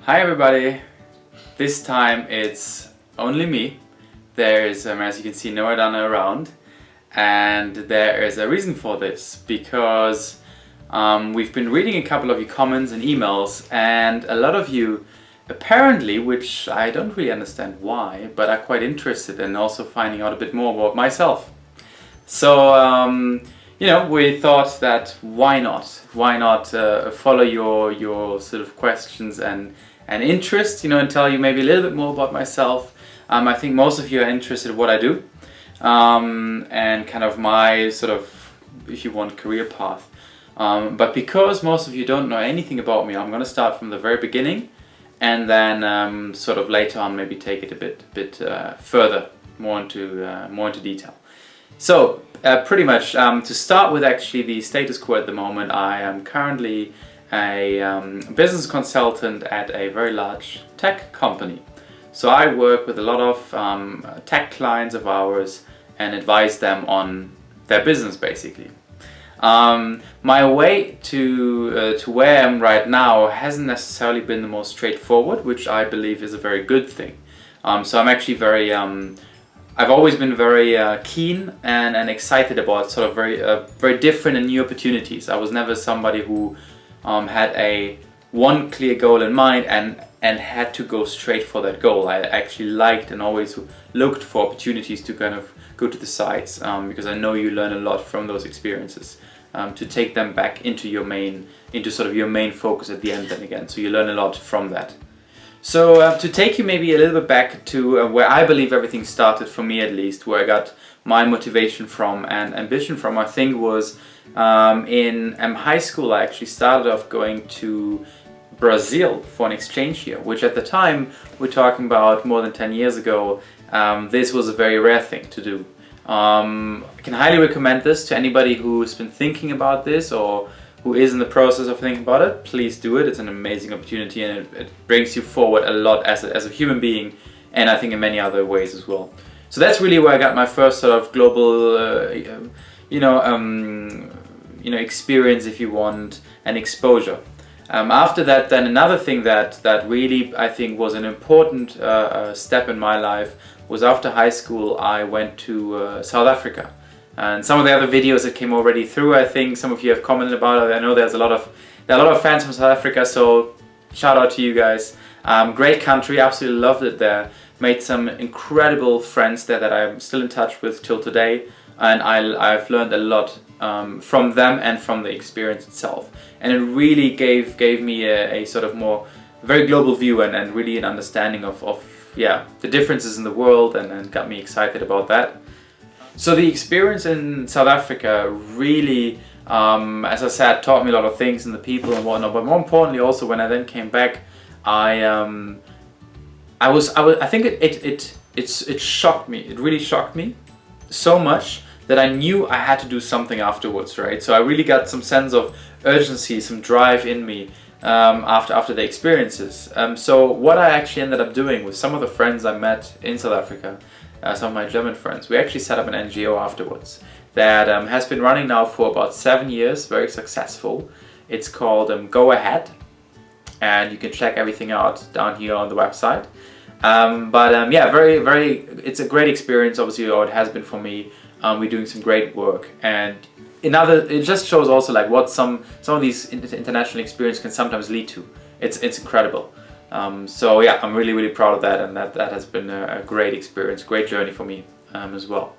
Hi everybody! This time it's only me. There's, as you can see, no Adanna around, and there is a reason for this, because we've been reading a couple of your comments and emails, and a lot of you apparently, which I don't really understand why, but are quite interested in also finding out a bit more about myself. So we thought that why not follow your sort of questions and interest, and tell you maybe a little bit more about myself. I think most of you are interested in what I do, and kind of my sort of, if you want, career path. But because most of you don't know anything about me, I'm going to start from the very beginning, and then sort of later on maybe take it a bit further, more into detail. So pretty much to start with, actually the status quo at the moment, I am currently a business consultant at a very large tech company. So I work with a lot of tech clients of ours and advise them on their business, basically. My way to where I am right now hasn't necessarily been the most straightforward, which I believe is a very good thing. So I'm actually very I've always been very keen and excited about sort of very different and new opportunities. I was never somebody who had one clear goal in mind and had to go straight for that goal. I actually liked and always looked for opportunities to kind of go to the sides, because I know you learn a lot from those experiences, to take them back into your main focus at the end then again. So you learn a lot from that. So to take you maybe a little bit back to where I believe everything started, for me at least, where I got my motivation from and ambition from, I think was in high school. I actually started off going to Brazil for an exchange year, which at the time, we're talking about more than 10 years ago, this was a very rare thing to do. I can highly recommend this to anybody who's been thinking about this or who is in the process of thinking about it. Please do it. It's an amazing opportunity, and it brings you forward a lot as a human being, and I think in many other ways as well. So that's really where I got my first sort of global experience, if you want, and exposure. After that, then another thing that really I think was an important step in my life was after high school. I went to South Africa. And some of the other videos that came already through, I think some of you have commented about it. I know there are a lot of fans from South Africa, so shout out to you guys. Great country, absolutely loved it there. Made some incredible friends there that I'm still in touch with till today, and I've learned a lot from them and from the experience itself. And it really gave me a sort of very global view and really an understanding of the differences in the world, and got me excited about that. So the experience in South Africa really, as I said, taught me a lot of things, and the people and whatnot. But more importantly, also when I then came back, I think it shocked me. It really shocked me so much that I knew I had to do something afterwards, right? So I really got some sense of urgency, some drive in me after the experiences. So what I actually ended up doing with some of the friends I met in South Africa, some of my German friends, we actually set up an NGO afterwards that has been running now for about 7 years, very successful. It's called Go Ahead, and you can check everything out down here on the website. It's a great experience, obviously, or it has been for me. We're doing some great work, and it just shows also like what some of these international experience can sometimes lead to. It's incredible. So yeah, I'm really proud of that, and that has been a great experience, great journey for me as well.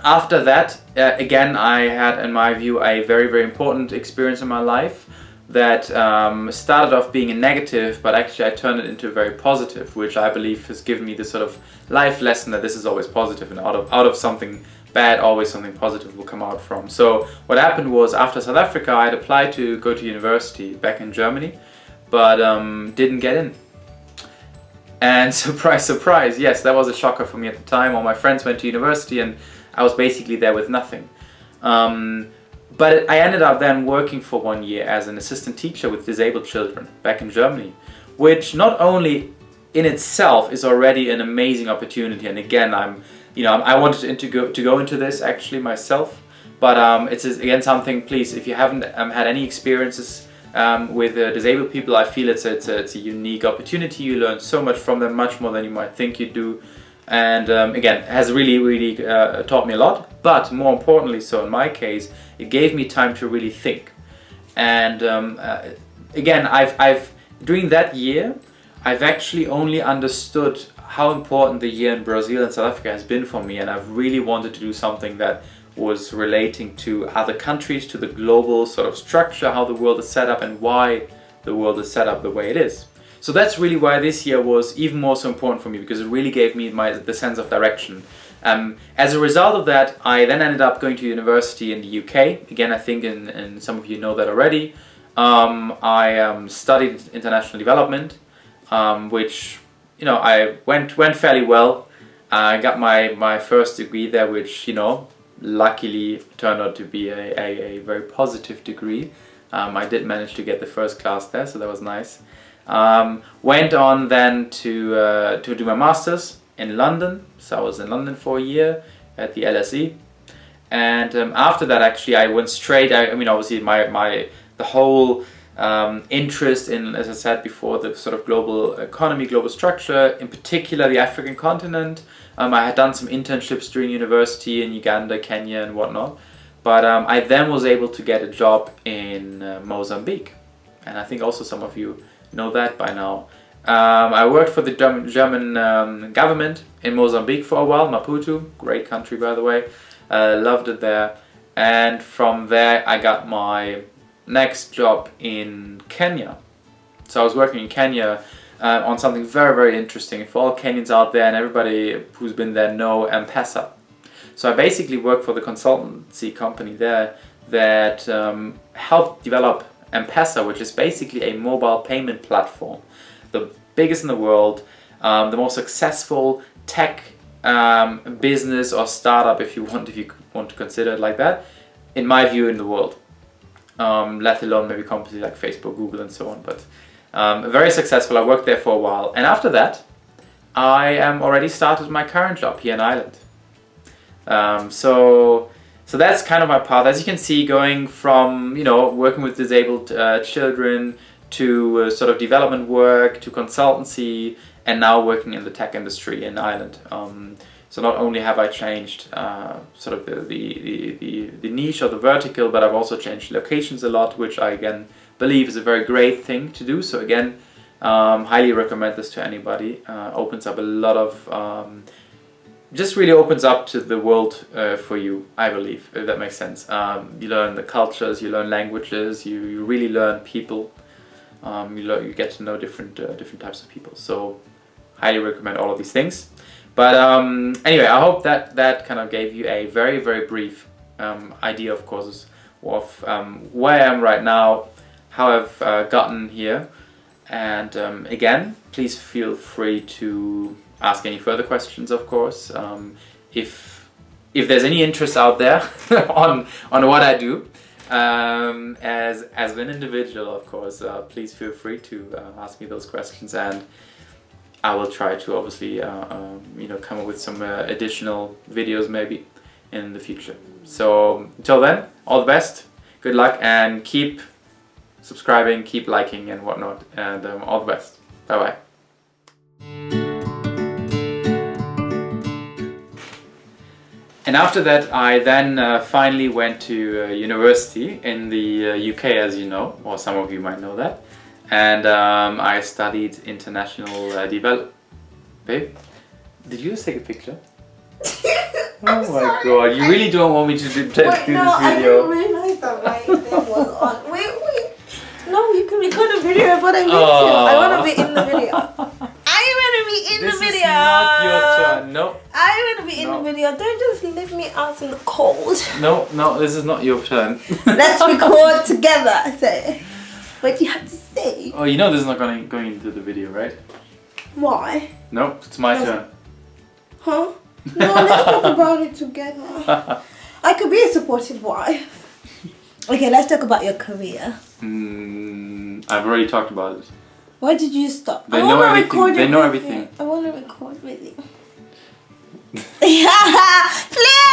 After that, again, I had, in my view, a very important experience in my life that started off being a negative, but actually I turned it into a very positive, which I believe has given me this sort of life lesson that this is always positive, and out of something bad, always something positive will come out from. So what happened was, after South Africa, I had applied to go to university back in Germany, but didn't get in. And surprise, yes, that was a shocker for me at the time. All my friends went to university and I was basically there with nothing. But I ended up then working for 1 year as an assistant teacher with disabled children back in Germany, which not only in itself is already an amazing opportunity. And again, I wanted to go into this actually myself, but it's again something, please, if you haven't had any experiences with disabled people. I feel it's a unique opportunity. You learn so much from them, much more than you might think you do. And again, has really taught me a lot. But more importantly, so in my case, it gave me time to really think. And again, I've during that year, I've actually only understood how important the year in Brazil and South Africa has been for me, and I've really wanted to do something that was relating to other countries, to the global sort of structure, how the world is set up and why the world is set up the way it is. So that's really why this year was even more so important for me, because it really gave me the sense of direction. As a result of that, I then ended up going to university in the UK. Again, I think and some of you know that already. I studied international development, which, you know, I went fairly well. I got my first degree there, which, you know, luckily turned out to be a very positive degree. I did manage to get the first class there, so that was nice. Went on then to do my master's in London. So I was in London for a year at the LSE, and after that, actually, I went straight. I mean, obviously, the whole interest in, as I said before, the sort of global economy, global structure, in particular the African continent. I had done some internships during university in Uganda, Kenya, and whatnot. But I then was able to get a job in Mozambique, and I think also some of you know that by now. I worked for the German government in Mozambique for a while, Maputo, great country by the way, loved it there. And from there I got my next job in Kenya. So I was working in Kenya on something very interesting. For all Kenyans out there and everybody who's been there know M-Pesa. So I basically worked for the consultancy company there that helped develop M-Pesa, which is basically a mobile payment platform. The biggest in the world, the most successful tech business or startup, if you want to consider it like that, in my view, in the world. Let alone maybe companies like Facebook, Google, and so on. But very successful. I worked there for a while, and after that, I already started my current job here in Ireland. So that's kind of my path. As you can see, going from, you know, working with disabled children to sort of development work to consultancy, and now working in the tech industry in Ireland. So not only have I changed sort of the niche or the vertical, but I've also changed locations a lot, which I again believe is a very great thing to do. So again, highly recommend this to anybody. Opens up a lot of just really opens up to the world for you, I believe, if that makes sense. You learn the cultures, you learn languages, you really learn people. You get to know different types of people. So highly recommend all of these things. But anyway, I hope that kind of gave you a very brief idea, of course, of where I am right now, how I've gotten here. And again, please feel free to ask any further questions, of course. If there's any interest out there on what I do, as an individual, of course, please feel free to ask me those questions, and I will try to obviously come up with some additional videos maybe in the future. So until then, all the best, good luck, and keep subscribing, keep liking and whatnot, and all the best. Bye bye. And after that, I then finally went to university in the UK, as you know, or some of you might know that. And I studied international development. Babe, did you just take a picture? Oh my god, you really don't want me to do this video? I didn't realize that my thing was on. Wait. No, you can record a video of what I made you. I want to be in the video. I want to be in the video. This is not your turn. No. I want to be in the video. Don't just leave me out in the cold. No, this is not your turn. Let's record together. I say. What do you have to say? Oh, you know this is not going into the video, right? Why? No, it's my turn. Huh? No, let's talk about it together. I could be a supportive wife. Okay, let's talk about your career. I've already talked about it. Why did you stop? They know everything. They know everything. I want to record with you. Yeah, please.